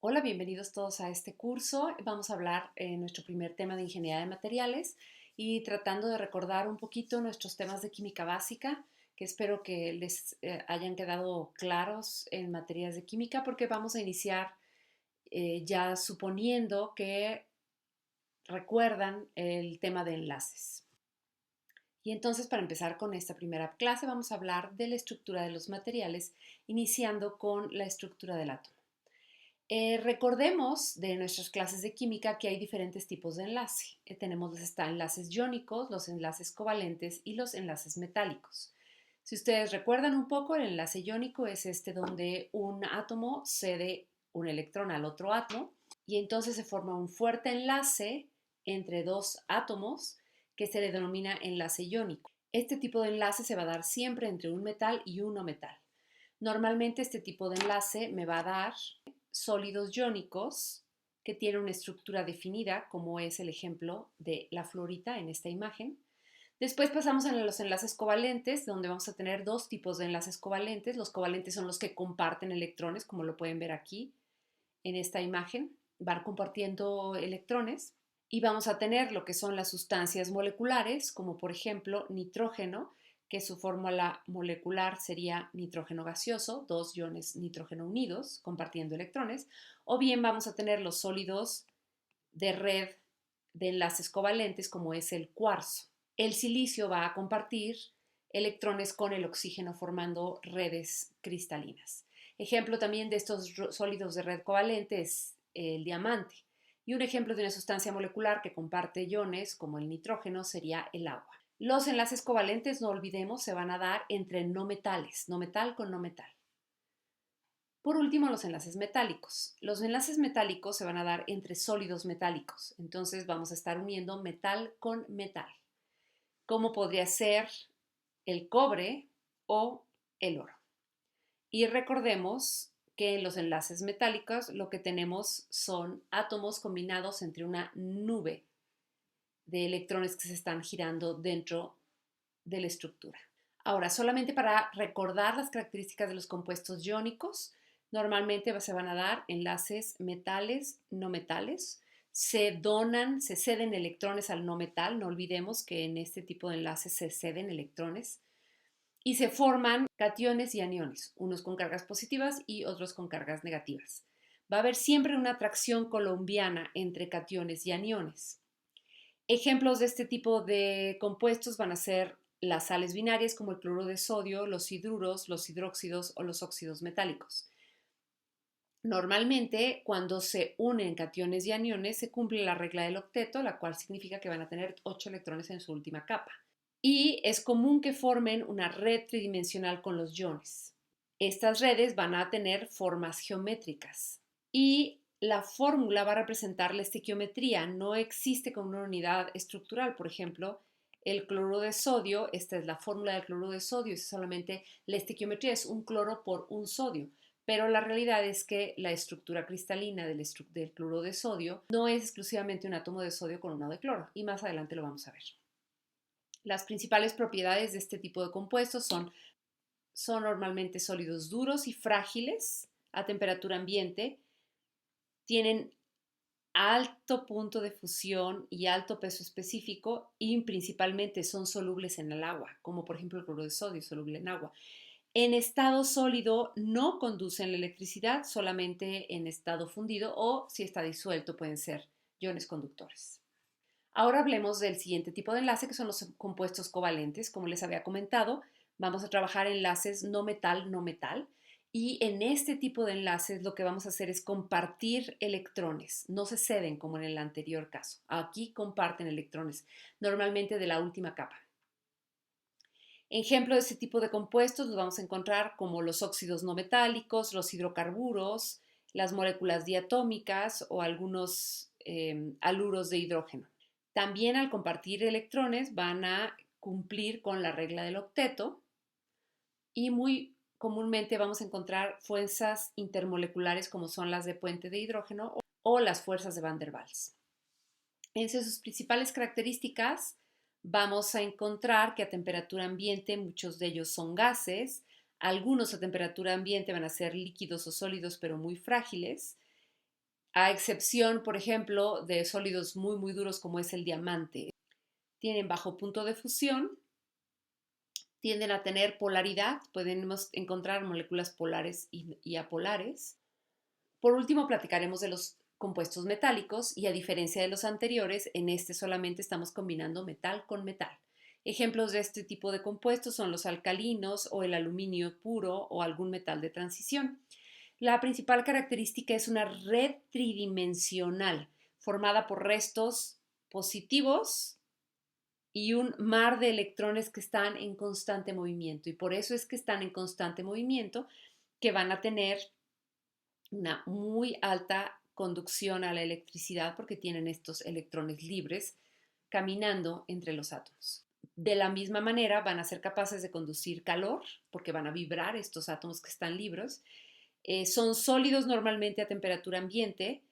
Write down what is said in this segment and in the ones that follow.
Hola, bienvenidos todos a este curso. Vamos a hablar en nuestro primer tema de ingeniería de materiales y tratando de recordar un poquito nuestros temas de química básica, que espero que les hayan quedado claros en materias de química, porque vamos a iniciar ya suponiendo que recuerdan el tema de enlaces. Y entonces, para empezar con esta primera clase, vamos a hablar de la estructura de los materiales, iniciando con la estructura del átomo. Recordemos de nuestras clases de química que hay diferentes tipos de enlace. Tenemos los enlaces iónicos, los enlaces covalentes y los enlaces metálicos. Si ustedes recuerdan un poco, el enlace iónico es este donde un átomo cede un electrón al otro átomo y entonces se forma un fuerte enlace entre dos átomos que se le denomina enlace iónico. Este tipo de enlace se va a dar siempre entre un metal y un no metal. Normalmente este tipo de enlace me va a dar sólidos iónicos que tienen una estructura definida, como es el ejemplo de la fluorita en esta imagen. Después pasamos a los enlaces covalentes, donde vamos a tener dos tipos de enlaces covalentes. Los covalentes son los que comparten electrones, como lo pueden ver aquí en esta imagen. Van compartiendo electrones. Y vamos a tener lo que son las sustancias moleculares, como por ejemplo nitrógeno, que su fórmula molecular sería nitrógeno gaseoso, dos iones nitrógeno unidos, compartiendo electrones, o bien vamos a tener los sólidos de red de enlaces covalentes, como es el cuarzo. El silicio va a compartir electrones con el oxígeno formando redes cristalinas. Ejemplo también de estos sólidos de red covalente es el diamante. Y un ejemplo de una sustancia molecular que comparte iones, como el nitrógeno, sería el agua. Los enlaces covalentes, no olvidemos, se van a dar entre no metales, no metal con no metal. Por último, los enlaces metálicos. Los enlaces metálicos se van a dar entre sólidos metálicos. Entonces vamos a estar uniendo metal con metal, como podría ser el cobre o el oro. Y recordemos que en los enlaces metálicos lo que tenemos son átomos combinados entre una nube de electrones que se están girando dentro de la estructura. Ahora, solamente para recordar las características de los compuestos iónicos, normalmente se van a dar enlaces metales, no metales. Se ceden electrones al no metal. No olvidemos que en este tipo de enlaces se ceden electrones. Y se forman cationes y aniones, unos con cargas positivas y otros con cargas negativas. Va a haber siempre una atracción colombiana entre cationes y aniones. Ejemplos de este tipo de compuestos van a ser las sales binarias como el cloruro de sodio, los hidruros, los hidróxidos o los óxidos metálicos. Normalmente, cuando se unen cationes y aniones, se cumple la regla del octeto, la cual significa que van a tener 8 electrones en su última capa. Y es común que formen una red tridimensional con los iones. Estas redes van a tener formas geométricas y la fórmula va a representar la estequiometría. No existe como una unidad estructural. Por ejemplo, el cloruro de sodio, esta es la fórmula del cloruro de sodio, es solamente la estequiometría, es un cloro por un sodio. Pero la realidad es que la estructura cristalina del cloruro de sodio no es exclusivamente un átomo de sodio con uno de cloro, y más adelante lo vamos a ver. Las principales propiedades de este tipo de compuestos son normalmente sólidos duros y frágiles a temperatura ambiente, tienen alto punto de fusión y alto peso específico y principalmente son solubles en el agua, como por ejemplo el cloruro de sodio es soluble en agua. En estado sólido no conducen la electricidad, solamente en estado fundido o si está disuelto pueden ser iones conductores. Ahora hablemos del siguiente tipo de enlace, que son los compuestos covalentes. Como les había comentado, vamos a trabajar enlaces no metal, no metal. Y en este tipo de enlaces lo que vamos a hacer es compartir electrones. No se ceden como en el anterior caso. Aquí comparten electrones, normalmente de la última capa. Ejemplo de este tipo de compuestos los vamos a encontrar como los óxidos no metálicos, los hidrocarburos, las moléculas diatómicas o algunos haluros de hidrógeno. También al compartir electrones van a cumplir con la regla del octeto y muy comúnmente vamos a encontrar fuerzas intermoleculares como son las de puente de hidrógeno o las fuerzas de Van der Waals. Entre sus principales características vamos a encontrar que a temperatura ambiente muchos de ellos son gases, algunos a temperatura ambiente van a ser líquidos o sólidos pero muy frágiles. a excepción, por ejemplo, de sólidos muy, muy duros como es el diamante. Tienen bajo punto de fusión, tienden a tener polaridad, podemos encontrar moléculas polares y apolares. Por último, platicaremos de los compuestos metálicos y a diferencia de los anteriores, en este solamente estamos combinando metal con metal. Ejemplos de este tipo de compuestos son los alcalinos o el aluminio puro o algún metal de transición. La principal característica es una red tridimensional formada por restos positivos y un mar de electrones que están en constante movimiento. Y por eso es que están en constante movimiento, que van a tener una muy alta conducción a la electricidad porque tienen estos electrones libres caminando entre los átomos. De la misma manera van a ser capaces de conducir calor porque van a vibrar estos átomos que están libres. Son sólidos normalmente a temperatura ambiente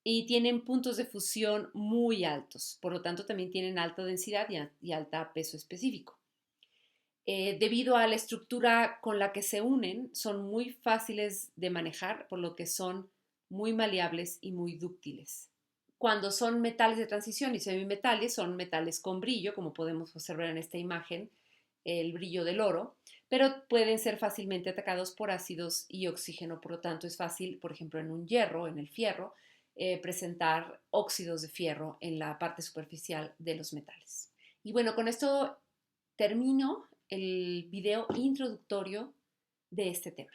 y tienen puntos de fusión muy altos, por lo tanto también tienen alta densidad y alta peso específico. Debido a la estructura con la que se unen, son muy fáciles de manejar, por lo que son muy maleables y muy dúctiles. Cuando son metales de transición y semimetales, son metales con brillo, como podemos observar en esta imagen, el brillo del oro, pero pueden ser fácilmente atacados por ácidos y oxígeno, por lo tanto es fácil, por ejemplo, en un hierro, en el fierro, presentar óxidos de fierro en la parte superficial de los metales. Y bueno, con esto termino el video introductorio de este tema.